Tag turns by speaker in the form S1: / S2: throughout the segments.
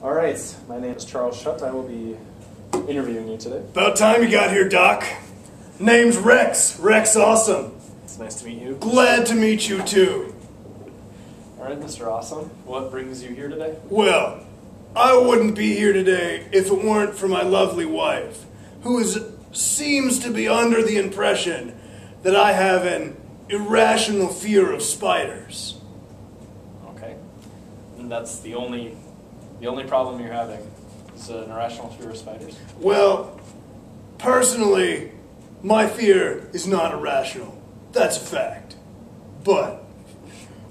S1: All right, my name is Charles Shutt. I will be interviewing you today.
S2: About time you got here, Doc. Name's Rex. Rex Awesome.
S1: It's nice to meet you.
S2: Glad to meet you, too.
S1: All right, Mr. Awesome. What brings you here today?
S2: Well, I wouldn't be here today if it weren't for my lovely wife, who seems to be under the impression that I have an irrational fear of spiders.
S1: Okay. And that's the only problem you're having is an irrational fear of spiders?
S2: Well, personally, my fear is not irrational. That's a fact. But,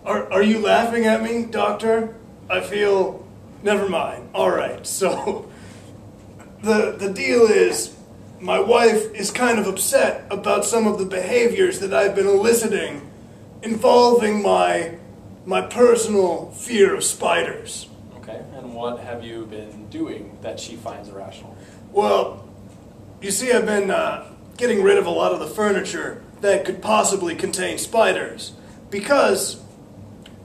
S2: are you laughing at me, Doctor? I feel... Never mind. Alright, so... The deal is, my wife is kind of upset about some of the behaviors that I've been eliciting involving my personal fear of spiders.
S1: Okay, and what have you been doing that she finds irrational?
S2: Well, you see, I've been getting rid of a lot of the furniture that could possibly contain spiders. Because,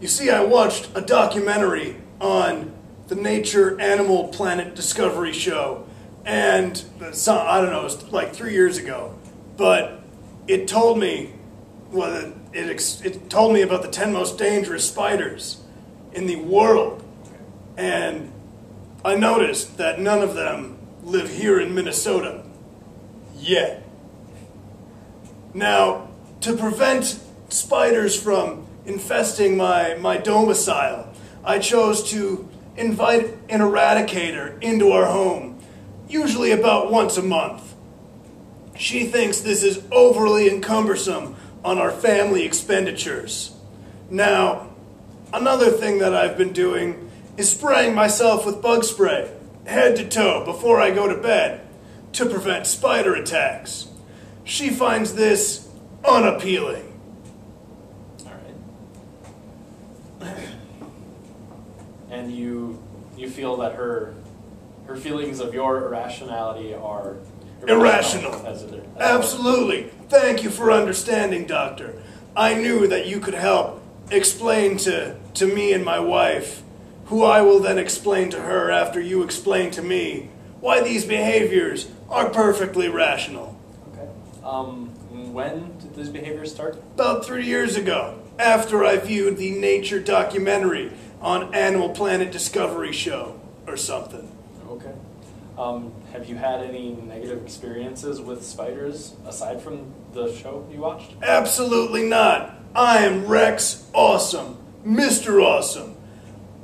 S2: you see, I watched a documentary on the Nature Animal Planet Discovery show. And, I don't know, it was like 3 years ago. But it told me, well, it told me about the 10 most dangerous spiders in the world. And I noticed that none of them live here in Minnesota. Yet. Now, to prevent spiders from infesting my domicile, I chose to invite an eradicator into our home, usually about once a month. She thinks this is overly encumbersome on our family expenditures. Now, another thing that I've been doing is spraying myself with bug spray, head to toe, before I go to bed, to prevent spider attacks. She finds this unappealing.
S1: All right. And you feel that her feelings of your irrationality are
S2: irrational.
S1: Absolutely.
S2: Thank you for understanding, Doctor. I knew that you could help explain to me and my wife, who I will then explain to her after you explain to me, why these behaviors are perfectly rational.
S1: Okay. When did these behaviors start?
S2: About 3 years ago, after I viewed the nature documentary on Animal Planet Discovery show, or something.
S1: Okay. Have you had any negative experiences with spiders, aside from the show you watched?
S2: Absolutely not. I am Rex Awesome, Mr. Awesome.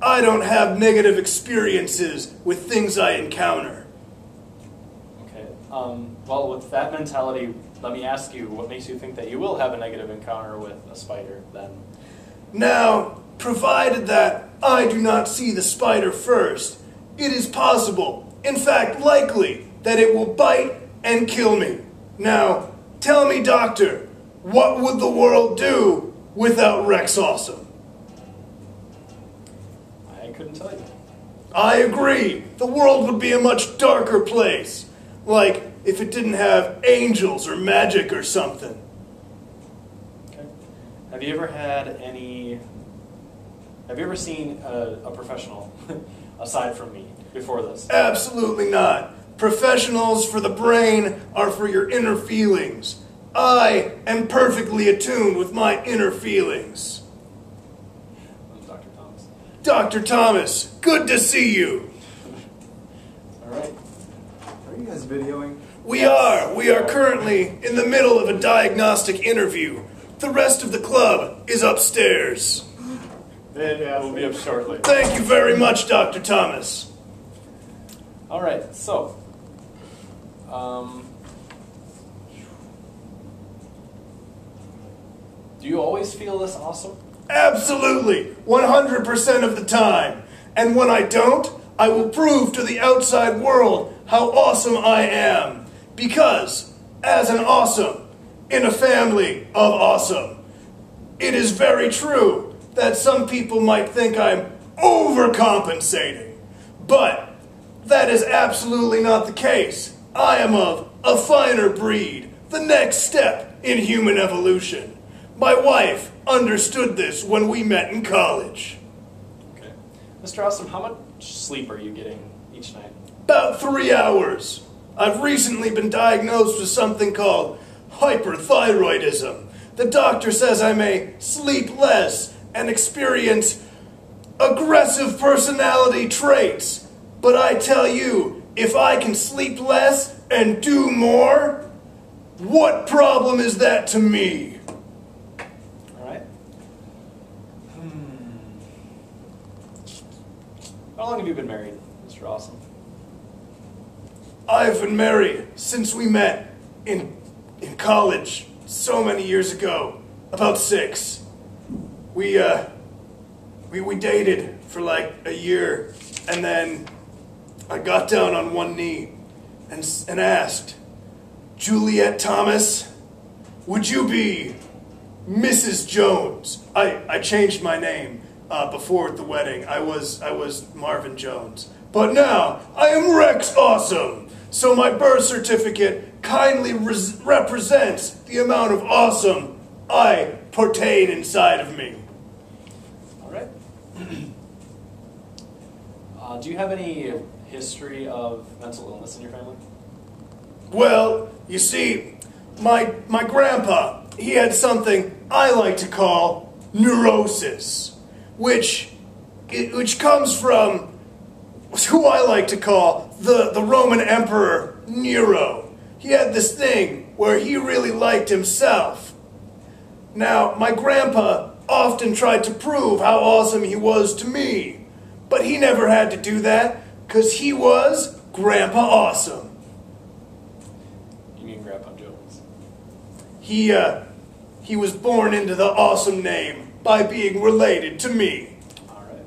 S2: I don't have negative experiences with things I encounter.
S1: Okay. Well, with that mentality, let me ask you, what makes you think that you will have a negative encounter with a spider, then?
S2: Now, provided that I do not see the spider first, it is possible, in fact likely, that it will bite and kill me. Now, tell me, Doctor, what would the world do without Rex Awesome?
S1: I couldn't tell you.
S2: I agree. The world would be a much darker place. Like if it didn't have angels or magic or something.
S1: Okay. Have you ever seen a professional aside from me before this?
S2: Absolutely not. Professionals for the brain are for your inner feelings. I am perfectly attuned with my inner feelings.
S1: Dr. Thomas.
S2: Dr. Thomas, good to see you.
S1: All right.
S3: Are you guys videoing?
S2: We are currently in the middle of a diagnostic interview. The rest of the club is upstairs.
S1: We'll be up shortly.
S2: Thank you very much, Dr. Thomas.
S1: All right, so, do you always feel this awesome?
S2: Absolutely, 100% of the time. And when I don't, I will prove to the outside world how awesome I am. Because, as an awesome, in a family of awesome, it is very true that some people might think I'm overcompensating. But that is absolutely not the case. I am of a finer breed, the next step in human evolution. My wife understood this when we met in college.
S1: Okay. Mr. Awesome, how much sleep are you getting each night?
S2: About 3 hours. I've recently been diagnosed with something called hyperthyroidism. The doctor says I may sleep less and experience aggressive personality traits. But I tell you, if I can sleep less and do more, what problem is that to me?
S1: All right. How long have you been married, Mr. Awesome?
S2: I've been married since we met in college so many years ago, about 6. We dated for like a year, and then I got down on one knee and asked, Juliet Thomas, would you be Mrs. Jones? I changed my name before the wedding. I was Marvin Jones. But now I am Rex Awesome. So my birth certificate kindly represents the amount of awesome I pertain inside of me.
S1: All right. Do you have any history of mental illness in your family?
S2: Well, you see, my grandpa, he had something I like to call neurosis, which comes from who I like to call the Roman Emperor Nero. He had this thing where he really liked himself. Now, my grandpa often tried to prove how awesome he was to me, but he never had to do that because he was Grandpa Awesome.
S1: You mean Grandpa Jones?
S2: He was born into the awesome name by being related to me.
S1: All right.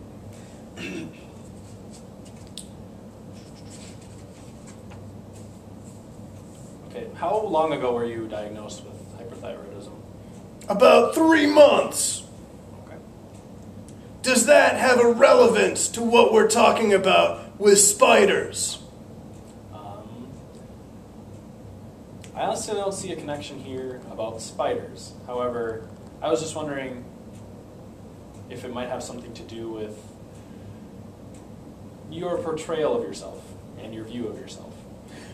S1: Okay, how long ago were you diagnosed with hyperthyroidism?
S2: About 3 months.
S1: Okay.
S2: Does that have a relevance to what we're talking about with spiders?
S1: I honestly don't see a connection here about spiders. However, I was just wondering if it might have something to do with your portrayal of yourself and your view of yourself.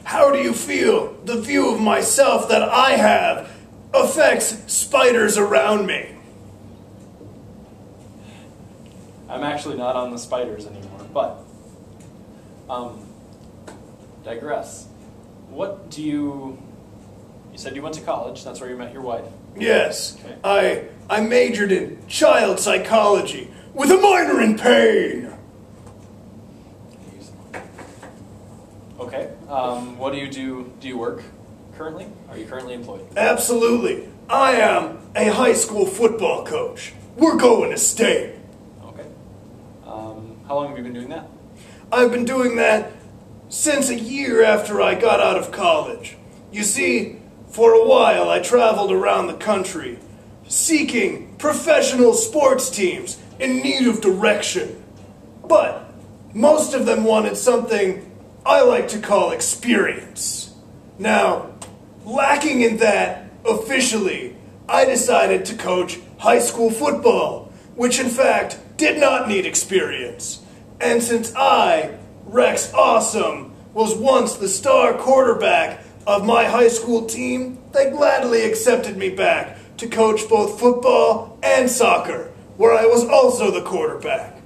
S2: How do you feel the view of myself that I have affects spiders around me?
S1: I'm actually not on the spiders anymore, but digress. What do you said you went to college, that's where you met your wife.
S2: Yes,
S1: Okay.
S2: I majored in child psychology with a minor in pain.
S1: Okay, what do you do? Do you work currently? Are you currently employed?
S2: Absolutely. I am a high school football coach. We're going to state.
S1: Okay. How long have you been doing that?
S2: I've been doing that since a year after I got out of college. You see, for a while I traveled around the country, seeking professional sports teams in need of direction. But most of them wanted something I like to call experience. Now, lacking in that officially, I decided to coach high school football, which in fact did not need experience. And since I, Rex Awesome, was once the star quarterback of my high school team, they gladly accepted me back to coach both football and soccer, where I was also the quarterback.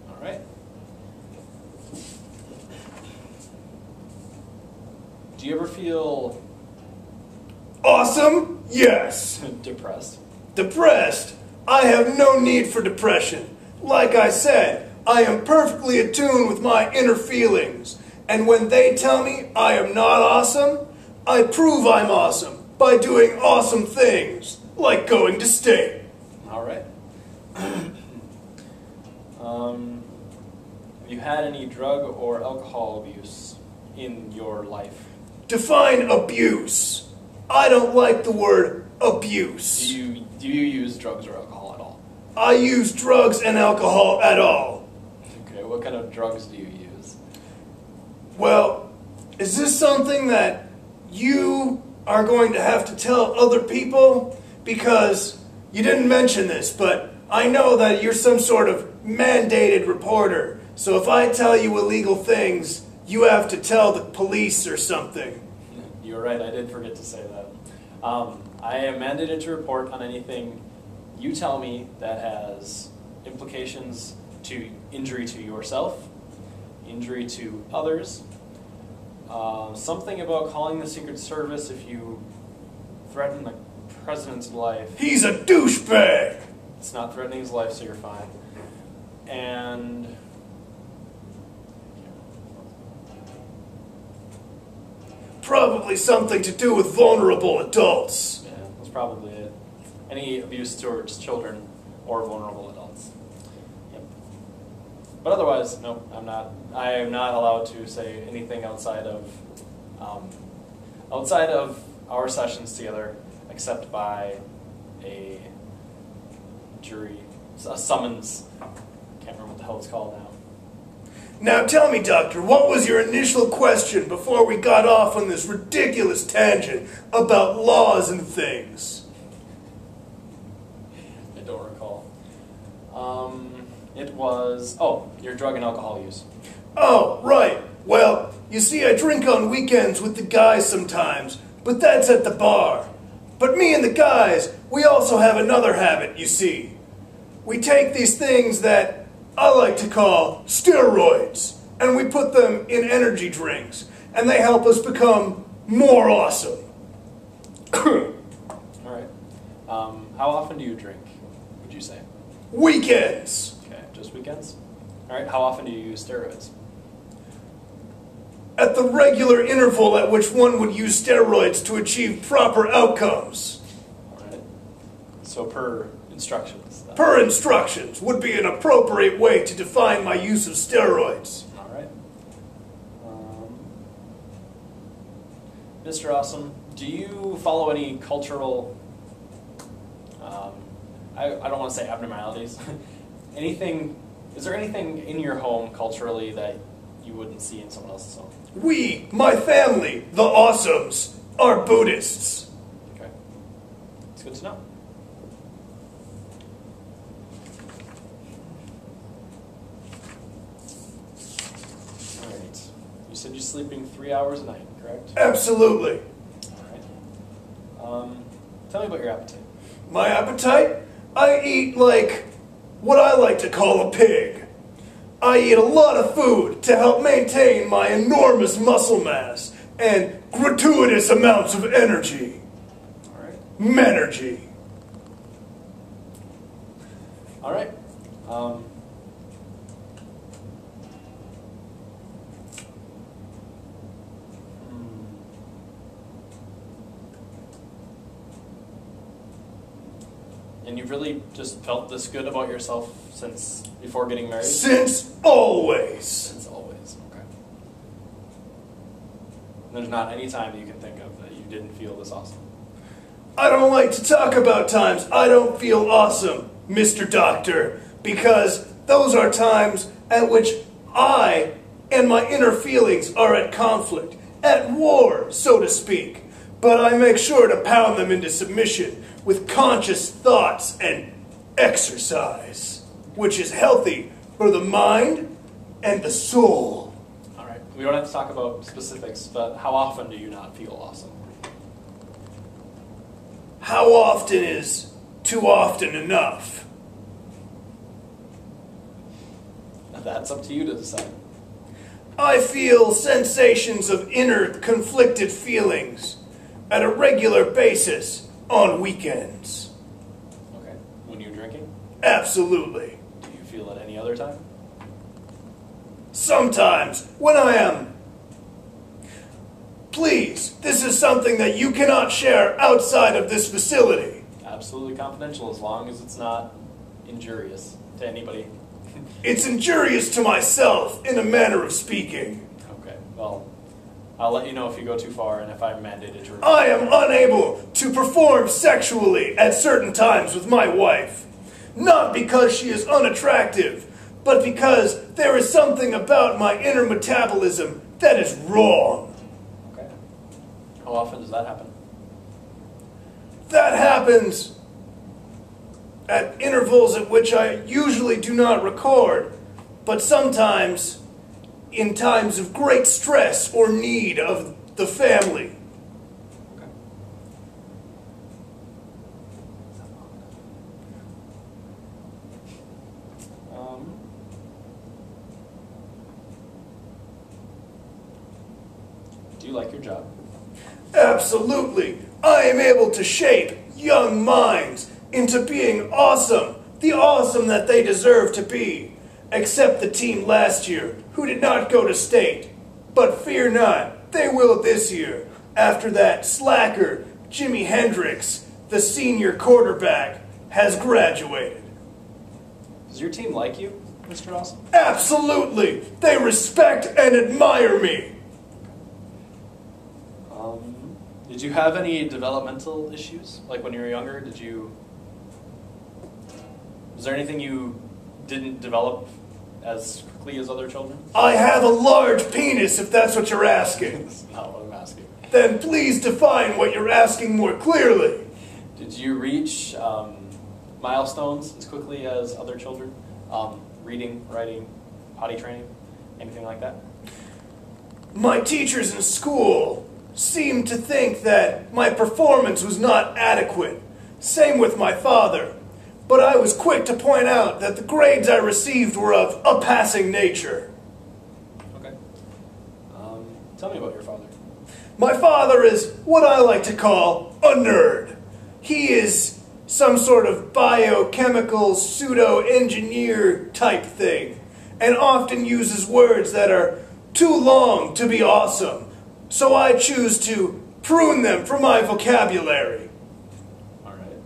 S1: All right. Do you ever feel
S2: Awesome? Yes.
S1: depressed?
S2: Depressed? I have no need for depression. Like I said, I am perfectly attuned with my inner feelings. And when they tell me I am not awesome, I prove I'm awesome by doing awesome things, like going to state.
S1: All right. Have you had any drug or alcohol abuse in your life?
S2: Define abuse. I don't like the word abuse.
S1: Do you use drugs or alcohol at all?
S2: I use drugs and alcohol at all.
S1: Okay, what kind of drugs do you use?
S2: Well, is this something that you are going to have to tell other people? Because you didn't mention this, but I know that you're some sort of mandated reporter, so if I tell you illegal things, you have to tell the police or something.
S1: You're right, I did forget to say that. I am mandated to report on anything you tell me that has implications to injury to yourself, injury to others, something about calling the Secret Service if you threaten the president's life.
S2: He's a douchebag!
S1: It's not threatening his life, so you're fine. And
S2: Probably something to do with vulnerable adults.
S1: yeah, that's probably it. Any abuse towards children or vulnerable adults. Yep. But otherwise, no, I'm not. I am not allowed to say anything outside of our sessions together, except by a jury, a summons. Can't remember what the hell it's called now.
S2: Now tell me, Doctor, what was your initial question before we got off on this ridiculous tangent about laws and things?
S1: I don't recall. It was, your drug and alcohol use.
S2: Oh, right. Well, you see, I drink on weekends with the guys sometimes, but that's at the bar. But me and the guys, we also have another habit, you see. We take these things that I like to call steroids, and we put them in energy drinks, and they help us become more awesome.
S1: All right. How often do you drink, would you say?
S2: Weekends.
S1: Okay, just weekends? All right, how often do you use steroids?
S2: At the regular interval at which one would use steroids to achieve proper outcomes.
S1: All right. So per instructions. Then.
S2: Per instructions would be an appropriate way to define my use of steroids.
S1: All right. Mr. Awesome, do you follow any cultural, I don't want to say abnormalities, is there anything in your home culturally that you wouldn't see in someone else's home?
S2: We, my family, the Awesomes, are Buddhists.
S1: Okay. It's good to know. All right. You said you're sleeping 3 hours a night, correct?
S2: Absolutely.
S1: All right. Tell me about your appetite.
S2: My appetite? I eat like what I like to call a pig. I eat a lot of food to help maintain my enormous muscle mass and gratuitous amounts of energy.
S1: All right.
S2: Menergy.
S1: All right. And you've really just felt this good about yourself since before getting married?
S2: Since always.
S1: Since always, okay. And there's not any time that you can think of that you didn't feel this awesome?
S2: I don't like to talk about times I don't feel awesome, Mr. Doctor, because those are times at which I and my inner feelings are at conflict, at war, so to speak. But I make sure to pound them into submission with conscious thoughts and exercise, which is healthy for the mind and the soul.
S1: All right. We don't have to talk about specifics, but how often do you not feel awesome?
S2: How often is too often enough?
S1: That's up to you to decide.
S2: I feel sensations of inner conflicted feelings at a regular basis on weekends.
S1: Okay. When you're drinking?
S2: Absolutely.
S1: Do you feel it any other time?
S2: Sometimes, when I am... Please, this is something that you cannot share outside of this facility.
S1: Absolutely confidential, as long as it's not injurious to anybody.
S2: It's injurious to myself, in a manner of speaking.
S1: Okay, well, I'll let you know if you go too far and if I'm mandated to report.
S2: I am unable to perform sexually at certain times with my wife. Not because she is unattractive, but because there is something about my inner metabolism that is wrong.
S1: Okay. How often does that happen?
S2: That happens at intervals at which I usually do not record, but sometimes in times of great stress or need of the family.
S1: Okay. Do you like your job?
S2: Absolutely. I am able to shape young minds into being awesome, the awesome that they deserve to be, except the team last year, who did not go to state. But fear not, they will this year, after that slacker, Jimi Hendrix, the senior quarterback, has graduated.
S1: Does your team like you, Mr. Awesome?
S2: Absolutely. They respect and admire me.
S1: Did you have any developmental issues? Like when you were younger, was there anything you didn't develop as quickly as other children?
S2: I have a large penis, if that's what you're asking.
S1: That's not what I'm asking.
S2: Then please define what you're asking more clearly.
S1: Did you reach milestones as quickly as other children? Reading, writing, potty training, anything like that?
S2: My teachers in school seemed to think that my performance was not adequate. Same with my father. But I was quick to point out that the grades I received were of a passing nature.
S1: Okay. Tell me about your father.
S2: My father is what I like to call a nerd. He is some sort of biochemical pseudo-engineer type thing, and often uses words that are too long to be awesome. So I choose to prune them from my vocabulary.
S1: All right.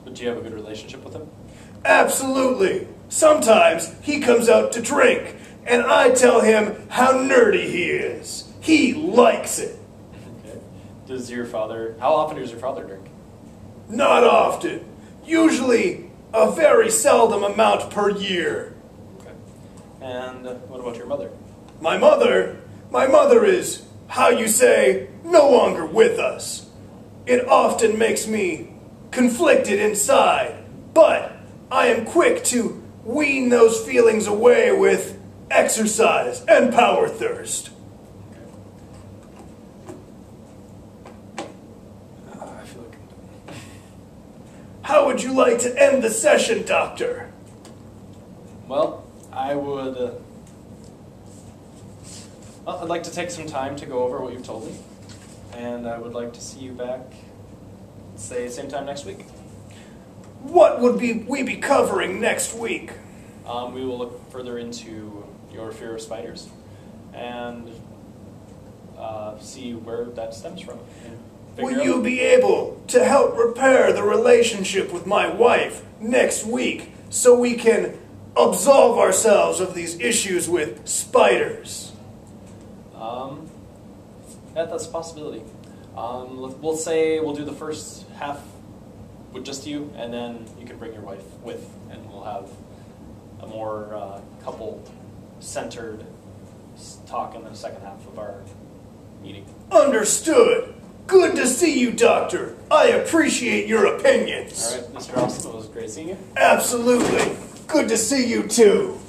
S1: But do you have a good relationship with him?
S2: Absolutely. Sometimes he comes out to drink, and I tell him how nerdy he is. He likes it.
S1: Okay. How often does your father drink?
S2: Not often. Usually a very seldom amount per year.
S1: Okay. And what about your mother?
S2: My mother is, how you say, no longer with us. It often makes me conflicted inside, but I am quick to wean those feelings away with exercise and power thirst.
S1: I feel like
S2: How would you like to end the session, Doctor?
S1: Well, I'd like to take some time to go over what you've told me, and I would like to see you back, say, same time next week.
S2: What would we be covering next week?
S1: We will look further into your fear of spiders and see where that stems from.
S2: Will you be able to help repair the relationship with my wife next week so we can absolve ourselves of these issues with spiders?
S1: That's a possibility. We'll say we'll do the first half with just you, and then you can bring your wife with, and we'll have a more couple-centered talk in the second half of our meeting.
S2: Understood. Good to see you, Doctor. I appreciate your opinions.
S1: All right, Mr. Austin, it was great seeing you.
S2: Absolutely. Good to see you, too.